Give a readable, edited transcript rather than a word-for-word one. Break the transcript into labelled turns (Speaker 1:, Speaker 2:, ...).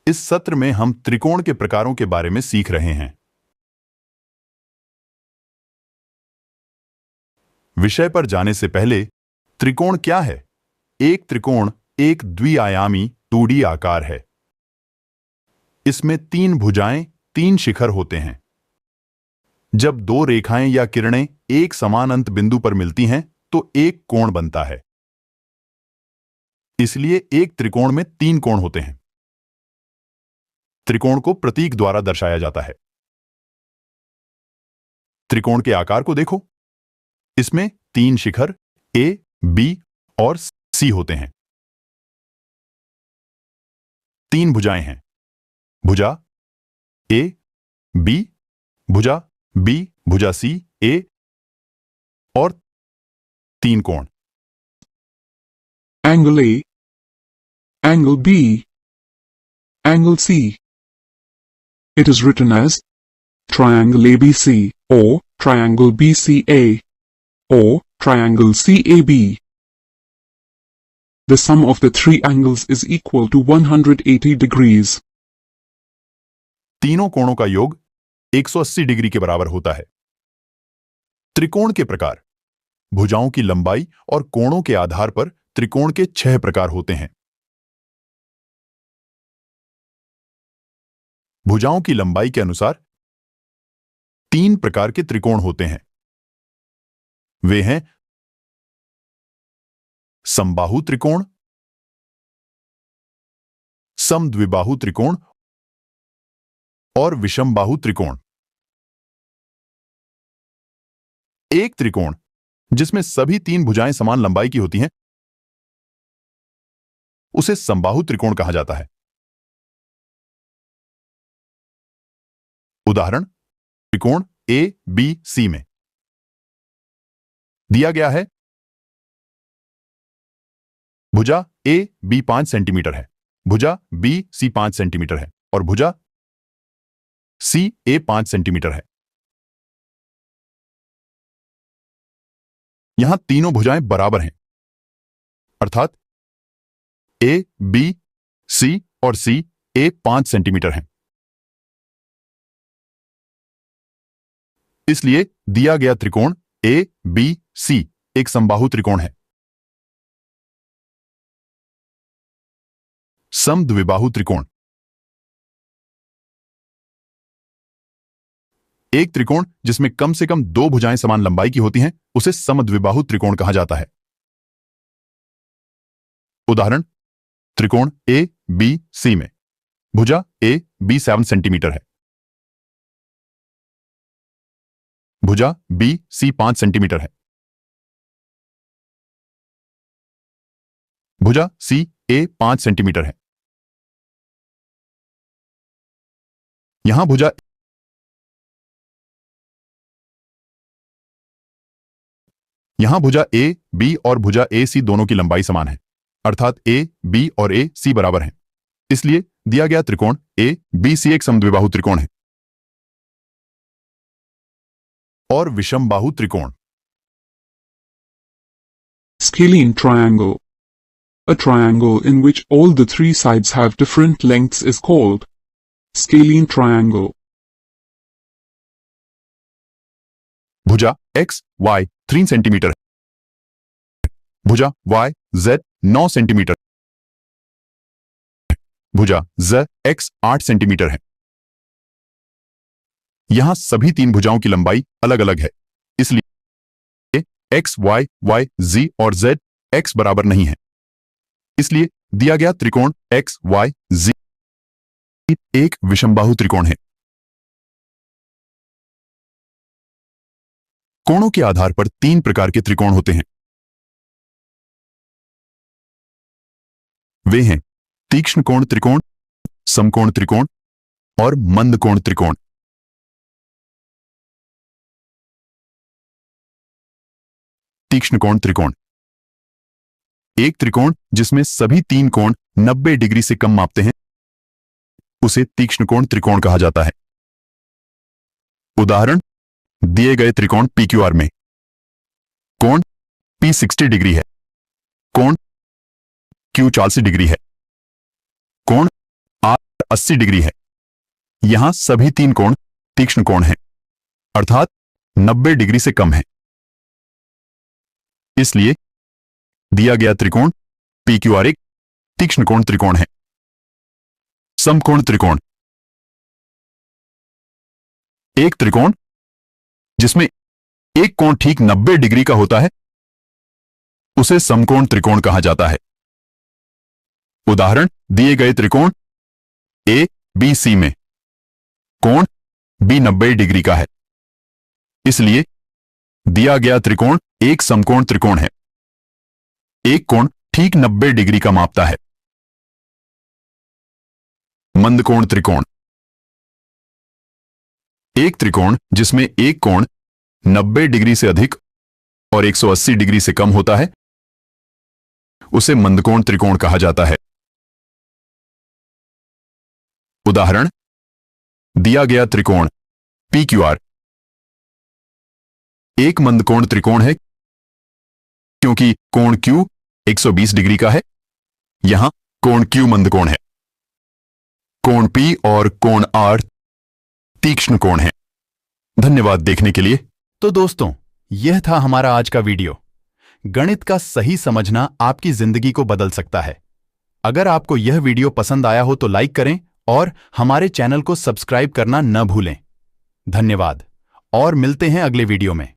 Speaker 1: इस सत्र में हम त्रिकोण के प्रकारों के बारे में सीख रहे हैं। विषय पर जाने से पहले त्रिकोण क्या है? एक त्रिकोण एक द्विआयामी 2D आकार है। इसमें 3 भुजाएं, 3 शिखर होते हैं। जब 2 रेखाएं या किरणें एक समान अंत बिंदु पर मिलती हैं तो एक कोण बनता है। इसलिए एक त्रिकोण में 3 कोण होते हैं। त्रिकोण को प्रतीक द्वारा दर्शाया जाता है। त्रिकोण के आकार को देखो। इसमें 3 शिखर A, B और C होते हैं। 3 भुजाएं हैं। भुजा A, B, भुजा B, भुजा C, A और 3 कोण।
Speaker 2: Angle A, angle B, angle C. It is written as triangle ABC or triangle BCA or triangle CAB. The sum of the 3 angles is equal to 180 degrees.
Speaker 1: तीनों कोणों का योग 180 degree के बराबर होता है। त्रिकोण के प्रकार। भुजाओं की लंबाई और कोणों के आधार पर त्रिकोण के 6 प्रकार होते हैं। भुजाओं की लंबाई के अनुसार 3 प्रकार के त्रिकोण होते हैं। वे हैं समबाहु त्रिकोण, समद्विबाहु त्रिकोण और विषमबाहु त्रिकोण। एक त्रिकोण जिसमें सभी 3 भुजाएं समान लंबाई की होती हैं उसे समबाहु त्रिकोण कहा जाता है। उदाहरण त्रिकोण ए बी सी में दिया गया है। भुजा ए बी 5 सेंटीमीटर है, भुजा बी सी 5 सेंटीमीटर है और भुजा सी ए 5 सेंटीमीटर है। यहां तीनों भुजाएं बराबर हैं, अर्थात ए बी सी और सी ए 5 सेंटीमीटर हैं। इसलिए दिया गया त्रिकोण ए बी सी एक समबाहु त्रिकोण है। समद्विबाहु त्रिकोण। एक त्रिकोण जिसमें कम से कम 2 भुजाएं समान लंबाई की होती हैं उसे समद्विबाहु त्रिकोण कहा जाता है। उदाहरण त्रिकोण ए बी सी में भुजा ए बी 7 सेंटीमीटर है, भुजा बी सी 5 सेंटीमीटर है, भुजा सी ए 5 सेंटीमीटर है। यहां भुजा ए बी और भुजा ए सी दोनों की लंबाई समान है, अर्थात ए बी और ए सी बराबर हैं। इसलिए दिया गया त्रिकोण ए बी सी एक समद्विबाहु त्रिकोण है। और विषमबाहु त्रिकोण।
Speaker 2: Scalene triangle. A triangle in which all the 3 sides have different lengths is called scalene triangle.
Speaker 1: भुजा एक्स वाई 3 सेंटीमीटर है, भुजा वाई जेड 9 सेंटीमीटर, भुजा जेड एक्स 8 सेंटीमीटर है। यहां सभी 3 भुजाओं की लंबाई अलग अलग है, इसलिए एक्स वाई वाई जी और जेड एक्स बराबर नहीं है। इसलिए दिया गया त्रिकोण एक्स वाई जी एक विषमबाहु त्रिकोण है। कोणों के आधार पर 3 प्रकार के त्रिकोण होते हैं। वे हैं तीक्ष्ण कोण त्रिकोण, समकोण त्रिकोण और मंद कोण त्रिकोण। तीक्ष्ण कोण त्रिकोण। एक त्रिकोण जिसमें सभी 3 कोण 90 डिग्री से कम मापते हैं उसे तीक्ष्ण कोण त्रिकोण कहा जाता है। उदाहरण दिए गए त्रिकोण PQR में कोण P 60 डिग्री है, कोण Q 40 डिग्री है, कोण R 180 डिग्री है। यहां सभी तीन कोण तीक्ष्ण कोण हैं, अर्थात 90 डिग्री से कम है। इसलिए दिया गया त्रिकोण PQR एक तीक्ष्ण कोण त्रिकोण है। समकोण त्रिकोण। एक त्रिकोण जिसमें एक कोण ठीक 90 डिग्री का होता है उसे समकोण त्रिकोण कहा जाता है। उदाहरण दिए गए त्रिकोण ABC में कोण B 90 डिग्री का है, इसलिए दिया गया त्रिकोण एक समकोण त्रिकोण है। एक कोण ठीक 90 डिग्री का मापता है। मंदकोण त्रिकोण। एक त्रिकोण जिसमें एक कोण 90 डिग्री से अधिक और 180 डिग्री से कम होता है उसे मंदकोण त्रिकोण कहा जाता है। उदाहरण दिया गया त्रिकोण PQR एक मंदकोण त्रिकोण है क्योंकि कोण Q 120 डिग्री का है। यहां कोण Q मंदकोण है। कोण P और कोण R तीक्ष्ण कोण है। धन्यवाद देखने के लिए। तो दोस्तों, यह था हमारा आज का वीडियो। गणित का सही समझना आपकी जिंदगी को बदल सकता है। अगर आपको यह वीडियो पसंद आया हो तो लाइक करें और हमारे चैनल को सब्सक्राइब करना न भूलें। धन्यवाद और मिलते हैं अगले वीडियो में।